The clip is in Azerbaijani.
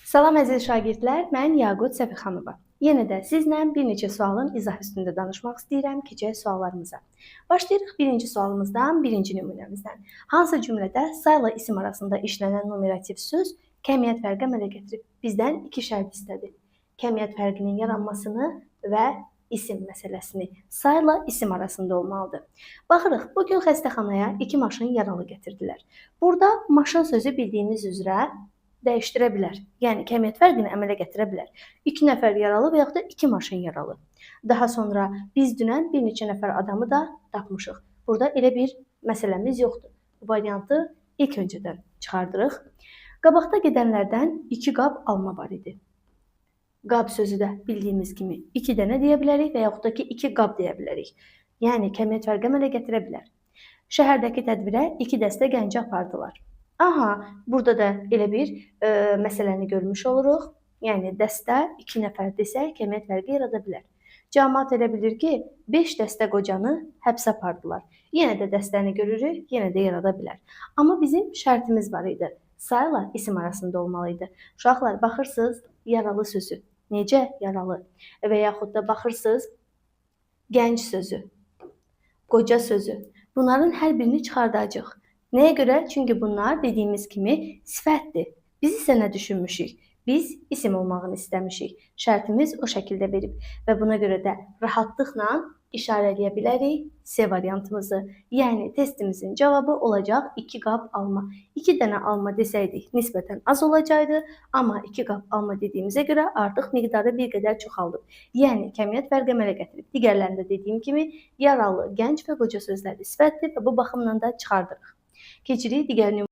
Salam əziz şagirdlər, mən Yaqut Səfixanova. Yenə də sizlə bir neçə sualın izah üstündə danışmaq istəyirəm. Keçək suallarımıza. Başlayırıq birinci sualımızdan, birinci nümunəmizdən. Hansı cümlədə sayla isim arasında işlənən numerativ söz kəmiyyət fərqi əmələ gətirib? Bizdən iki şərt istədi. Kəmiyyət fərqinin yaranmasını və isim məsələsini. Sayla isim arasında olmalıdır. Baxırıq, bugün xəstəxanaya iki maşın yaralı gətirdilər. Burada maşın sözü bildiyimiz üzrə dəyişdirə bilər. Yəni kəmiyyət fərqini əmələ gətirə bilər. 2 nəfər yaralı və yaxud da 2 maşın yaralı. Daha sonra biz dünən bir neçə nəfər adamı da tapmışıq. Burada elə bir məsələmiz yoxdur. Bu variantı ilk öncədən çıxardırıq. Qabaqda gedənlərdən 2 qab alma var idi. Qab sözü də bildiyimiz kimi 2 dənə deyə bilərik və yaxud da ki 2 qab deyə bilərik. Yəni kəmiyyət fərqi əmələ gətirə bilər. Şəhərdəki tədbirə 2 dəstə gənci apardılar. Aha, burada da elə bir məsələni görmüş oluruq. Yəni, dəstə 2 nəfər desək, kəmiyyət fərqi yarada bilər. Cəmaət elə bilir ki, 5 dəstə qocanı həbsə apardılar. Yenə də dəstəni görürük, yenə də yarada bilər. Amma bizim şərtimiz var idi. Sayla isim arasında olmalıydı. Uşaqlar, baxırsınız, yaralı sözü. Necə yaralı? Və yaxud da baxırsınız, gənc sözü, qoca sözü. Bunların hər birini çıxardacağıq. Nəyə görə? Çünki bunlar dediyimiz kimi sifətdir. Biz isə nə düşünmüşük? Biz isim olmağını istəmişik. Şərtimiz o şəkildə verib və buna görə də rahatlıqla işarələyə bilərik C variantımızı. Yəni testimizin cavabı olacaq 2 qab alma. 2 dənə alma desəydik nisbətən az olacaqdı, amma 2 qab alma dediyimizə görə artıq miqdarı bir qədər çoxaldıb. Yəni kəmiyyət fərqi əmələ gətirib. Digərlərində dediyim kimi yaralı, gənc və qoca sözləri sifətdir və bu baxımdan da çıxardırıq. Keçirik digər nümunəyə.